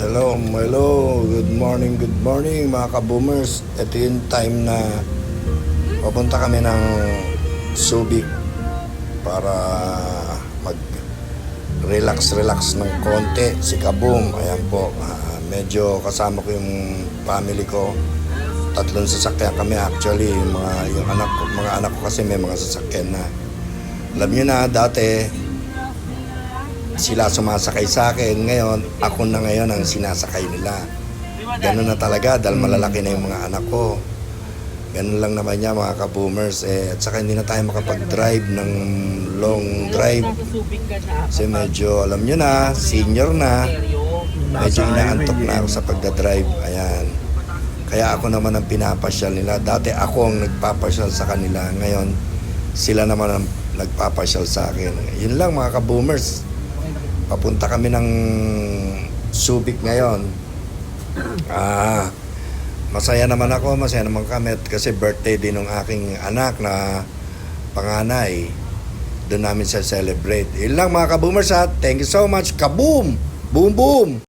Hello. Good morning mga ka-boomers. Ito yung time na papunta kami ng Subic para mag-relax ng konti. Si Kaboom, ayan po. Medyo kasama ko yung family ko. 3 sasakyan kami actually. Mga anak ko kasi may mga sasakyan na. Alam nyo na, dati sila sumasakay sa akin. Ngayon, ako na ngayon ang sinasakay nila. Ganun na talaga dahil malalaki na yung mga anak ko. Ganun lang naman niya mga ka-boomers. At saka hindi na tayo makapag-drive ng long drive. Kasi medyo, alam nyo na, senior na. Medyo inaantok na ako sa pagdadrive. Ayan. Kaya ako naman ang pinapasyal nila. Dati ako ang nagpapasyal sa kanila. Ngayon, sila naman ang nagpapasyal sa akin. Yun lang mga ka-boomers. Papunta kami ng Subic ngayon. Masaya naman kami kasi birthday din ng aking anak na panganay. Doon namin sa celebrate. Yun lang mga ka-boomers ha. Thank you so much. Kaboom! Boom boom!